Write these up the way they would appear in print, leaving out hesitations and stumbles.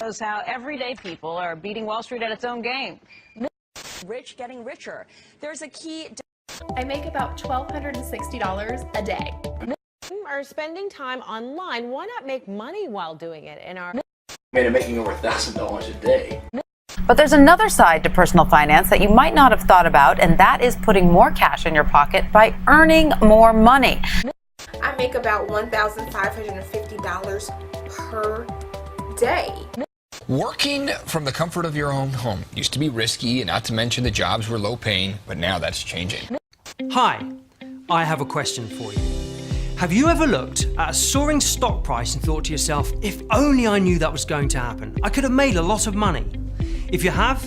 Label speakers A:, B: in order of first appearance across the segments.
A: Shows how everyday people are beating Wall Street at its own game.
B: Rich getting richer. There's a key.
C: I make about $1,260 a day.
B: Are spending time online. Why not make money while doing it in our
D: making over $1,000 a day.
E: But there's another side to personal finance that you might not have thought about, and that is putting more cash in your pocket by earning more money.
C: I make about $1,550 per day.
F: Working from the comfort of your own home used to be risky, and not to mention the jobs were low paying, but now that's changing.
G: Hi, I have a question for you. Have you ever looked at a soaring stock price and thought to yourself, if only I knew that was going to happen, I could have made a lot of money? If you have,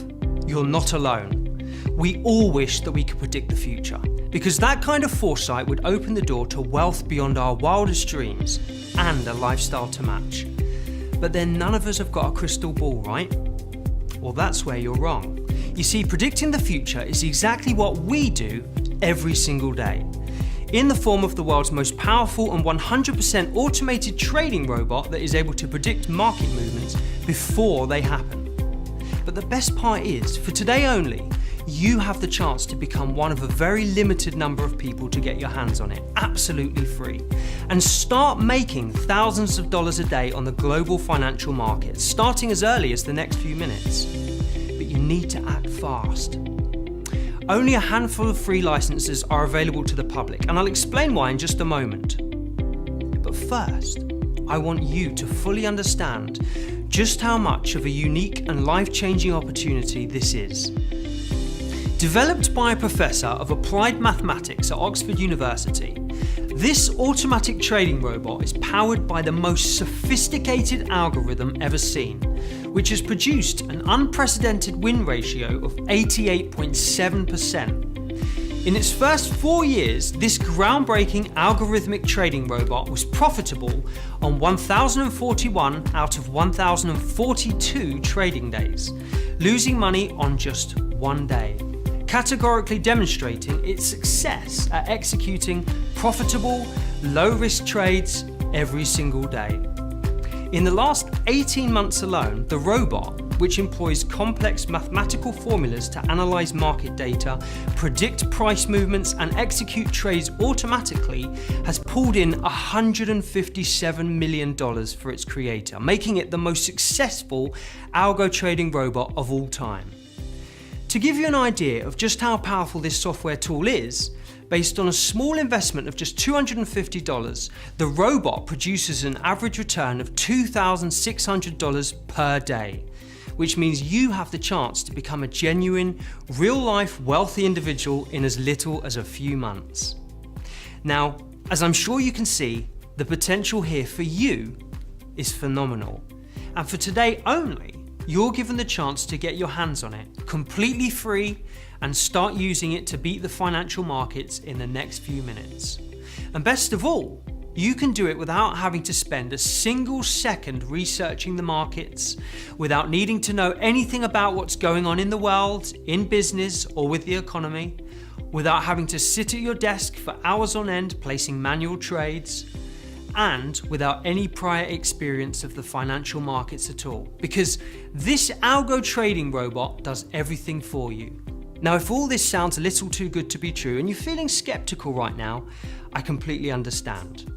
G: you're not alone. We all wish that we could predict the future, because that kind of foresight would open the door to wealth beyond our wildest dreams and a lifestyle to match. But then none of us have got a crystal ball, right? Well, that's where you're wrong. You see, predicting the future is exactly what we do every single day, in the form of the world's most powerful and 100% automated trading robot that is able to predict market movements before they happen. But the best part is, for today only, you have the chance to become one of a very limited number of people to get your hands on it, absolutely free, and start making thousands of dollars a day on the global financial markets, starting as early as the next few minutes. But you need to act fast. Only a handful of free licenses are available to the public, and I'll explain why in just a moment. But first, I want you to fully understand just how much of a unique and life-changing opportunity this is. Developed by a professor of applied mathematics at Oxford University, this automatic trading robot is powered by the most sophisticated algorithm ever seen, which has produced an unprecedented win ratio of 88.7%. In its first 4 years, this groundbreaking algorithmic trading robot was profitable on 1,041 out of 1,042 trading days, losing money on just one day, categorically demonstrating its success at executing profitable, low-risk trades every single day. In the last 18 months alone, the robot, which employs complex mathematical formulas to analyze market data, predict price movements, and execute trades automatically, has pulled in $157 million for its creator, making it the most successful algo trading robot of all time. To give you an idea of just how powerful this software tool is, based on a small investment of just $250, the robot produces an average return of $2,600 per day, which means you have the chance to become a genuine, real-life wealthy individual in as little as a few months. Now, as I'm sure you can see, the potential here for you is phenomenal. And for today only, you're given the chance to get your hands on it, completely free, and start using it to beat the financial markets in the next few minutes. And best of all, you can do it without having to spend a single second researching the markets, without needing to know anything about what's going on in the world, in business, or with the economy, without having to sit at your desk for hours on end placing manual trades, and without any prior experience of the financial markets at all, because this algo trading robot does everything for you. Now, if all this sounds a little too good to be true and you're feeling skeptical right now, I completely understand.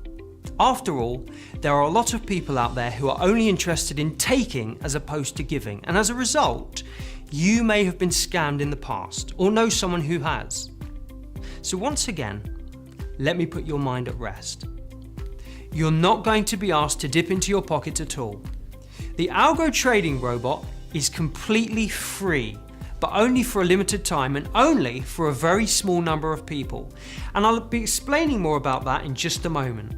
G: After all, there are a lot of people out there who are only interested in taking as opposed to giving, and as a result, you may have been scammed in the past or know someone who has. So once again, let me put your mind at rest. You're not going to be asked to dip into your pocket at all. The algo trading robot is completely free, but only for a limited time and only for a very small number of people. And I'll be explaining more about that in just a moment.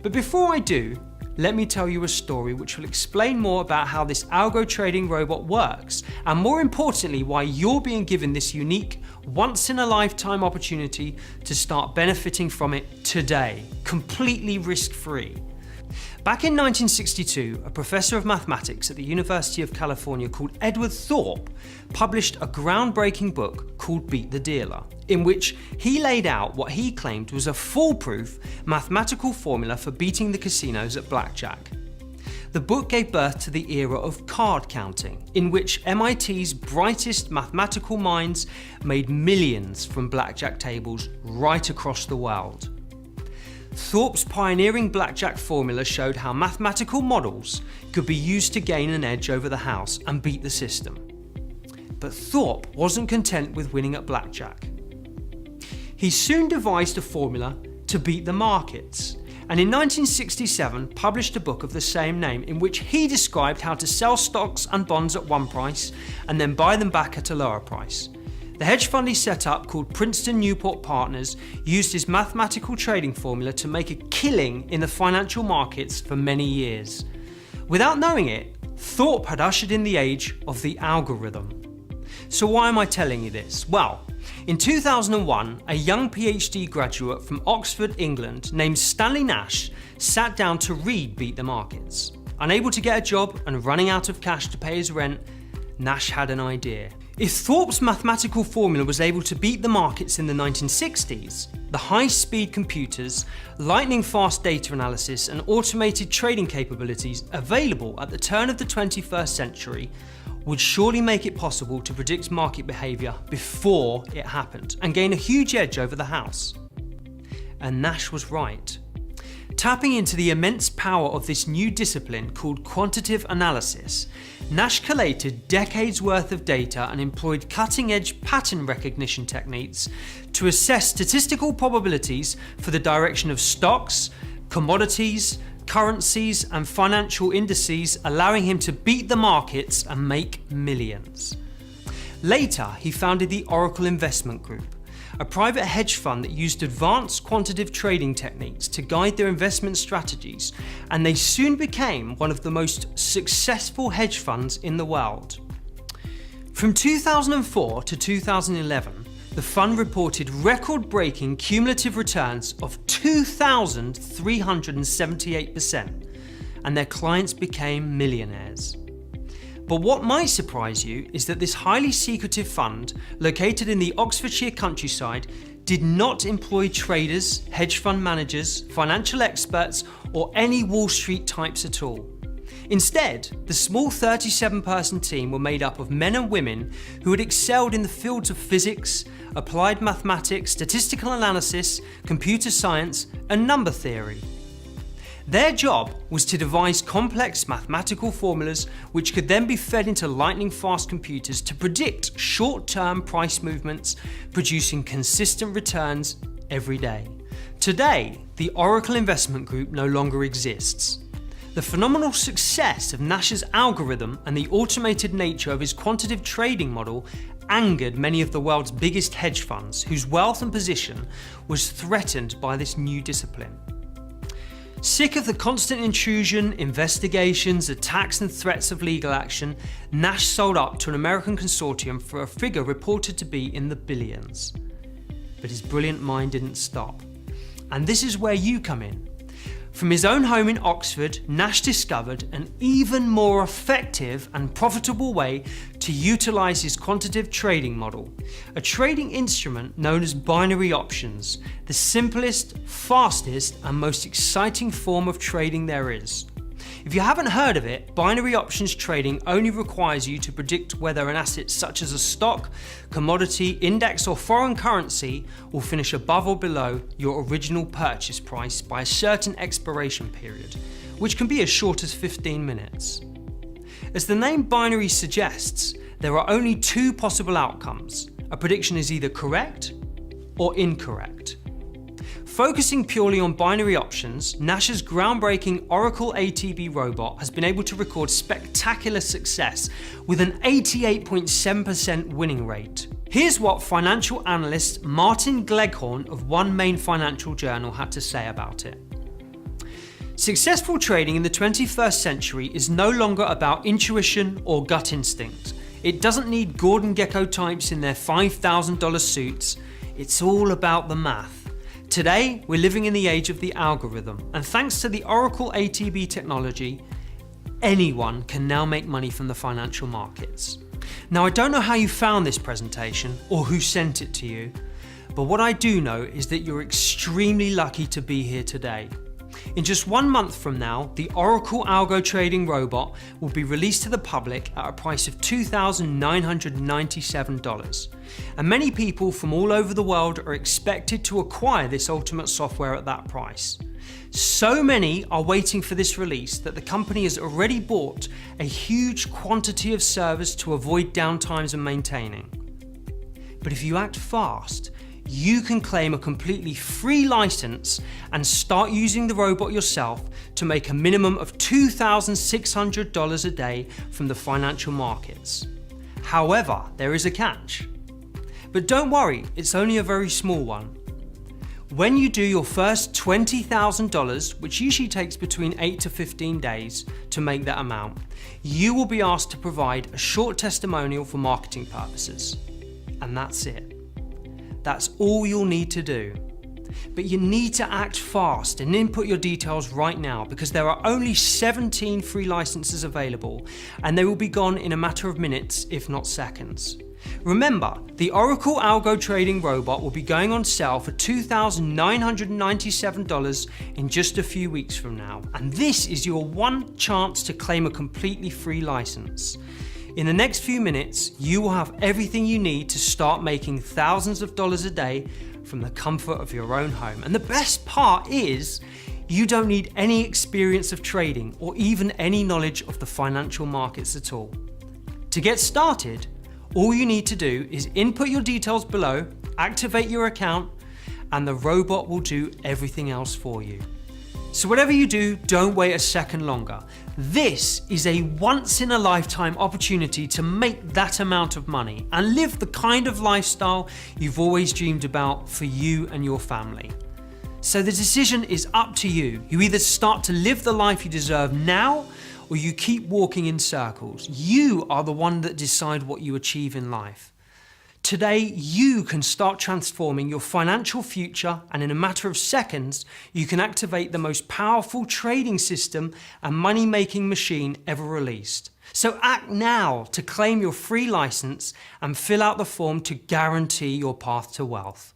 G: But before I do, let me tell you a story which will explain more about how this algo trading robot works, and more importantly, why you're being given this unique, once-in-a-lifetime opportunity to start benefiting from it today, completely risk-free. Back in 1962, a professor of mathematics at the University of California called Edward Thorpe published a groundbreaking book called Beat the Dealer, in which he laid out what he claimed was a foolproof mathematical formula for beating the casinos at blackjack. the book gave birth to the era of card counting, in which MIT's brightest mathematical minds made millions from blackjack tables right across the world. Thorpe's pioneering blackjack formula showed how mathematical models could be used to gain an edge over the house and beat the system. But Thorpe wasn't content with winning at blackjack. He soon devised a formula to beat the markets, and in 1967 published a book of the same name in which he described how to sell stocks and bonds at one price and then buy them back at a lower price. The hedge fund he set up, called Princeton Newport Partners, used his mathematical trading formula to make a killing in the financial markets for many years. Without knowing it, Thorpe had ushered in the age of the algorithm. So why am I telling you this? Well, in 2001, a young PhD graduate from Oxford, England, named Stanley Nash, sat down to read Beat the Markets. Unable to get a job and running out of cash to pay his rent, Nash had an idea. If Thorpe's mathematical formula was able to beat the markets in the 1960s, the high-speed computers, lightning-fast data analysis, and automated trading capabilities available at the turn of the 21st century would surely make it possible to predict market behaviour before it happened and gain a huge edge over the house. And Nash was right. Tapping into the immense power of this new discipline called quantitative analysis, Nash collated decades worth of data and employed cutting-edge pattern recognition techniques to assess statistical probabilities for the direction of stocks, commodities, currencies and financial indices, allowing him to beat the markets and make millions. Later, he founded the Oracle Investment Group, a private hedge fund that used advanced quantitative trading techniques to guide their investment strategies, and they soon became one of the most successful hedge funds in the world. From 2004 to 2011, the fund reported record-breaking cumulative returns of 2,378%, and their clients became millionaires. But what might surprise you is that this highly secretive fund, located in the Oxfordshire countryside, did not employ traders, hedge fund managers, financial experts, or any Wall Street types at all. Instead, the small 37-person team were made up of men and women who had excelled in the fields of physics, applied mathematics, statistical analysis, computer science, and number theory. Their job was to devise complex mathematical formulas which could then be fed into lightning-fast computers to predict short-term price movements, producing consistent returns every day. Today, the Oracle Investment Group no longer exists. The phenomenal success of Nash's algorithm and the automated nature of his quantitative trading model angered many of the world's biggest hedge funds, whose wealth and position was threatened by this new discipline. Sick of the constant intrusion, investigations, attacks and threats of legal action, Nash sold up to an American consortium for a figure reported to be in the billions. But his brilliant mind didn't stop. And this is where you come in. From his own home in Oxford, Nash discovered an even more effective and profitable way to utilise his quantitative trading model, a trading instrument known as binary options, the simplest, fastest and most exciting form of trading there is. If you haven't heard of it, binary options trading only requires you to predict whether an asset such as a stock, commodity, index or foreign currency will finish above or below your original purchase price by a certain expiration period, which can be as short as 15 minutes. As the name binary suggests, there are only two possible outcomes. A prediction is either correct or incorrect. Focusing purely on binary options, Nash's groundbreaking Oracle ATB robot has been able to record spectacular success with an 88.7% winning rate. Here's what financial analyst Martin Gleghorn of One Main Financial Journal had to say about it. Successful trading in the 21st century is no longer about intuition or gut instinct. It doesn't need Gordon Gekko types in their $5,000 suits. It's all about the math. Today, we're living in the age of the algorithm, and thanks to the Oracle ATB technology, anyone can now make money from the financial markets. Now, I don't know how you found this presentation or who sent it to you, but what I do know is that you're extremely lucky to be here today. In just 1 month from now, the Oracle Algo Trading Robot will be released to the public at a price of $2,997. And many people from all over the world are expected to acquire this ultimate software at that price. So many are waiting for this release that the company has already bought a huge quantity of servers to avoid downtimes and maintaining. But if you act fast, you can claim a completely free license and start using the robot yourself to make a minimum of $2,600 a day from the financial markets. However, there is a catch. But don't worry, it's only a very small one. When you do your first $20,000, which usually takes between 8 to 15 days to make that amount, you will be asked to provide a short testimonial for marketing purposes. And that's it. That's all you'll need to do. But you need to act fast and input your details right now because there are only 17 free licenses available and they will be gone in a matter of minutes, if not seconds. Remember, the Oracle Algo Trading Robot will be going on sale for $2,997 in just a few weeks from now. And this is your one chance to claim a completely free license. In the next few minutes, you will have everything you need to start making thousands of dollars a day from the comfort of your own home. And the best part is, you don't need any experience of trading or even any knowledge of the financial markets at all. To get started, all you need to do is input your details below, activate your account, and the robot will do everything else for you. So whatever you do, don't wait a second longer. This is a once-in-a-lifetime opportunity to make that amount of money and live the kind of lifestyle you've always dreamed about for you and your family. So the decision is up to you. You either start to live the life you deserve now, or you keep walking in circles. You are the one that decide what you achieve in life. Today, you can start transforming your financial future, and in a matter of seconds, you can activate the most powerful trading system and money-making machine ever released. So act now to claim your free license and fill out the form to guarantee your path to wealth.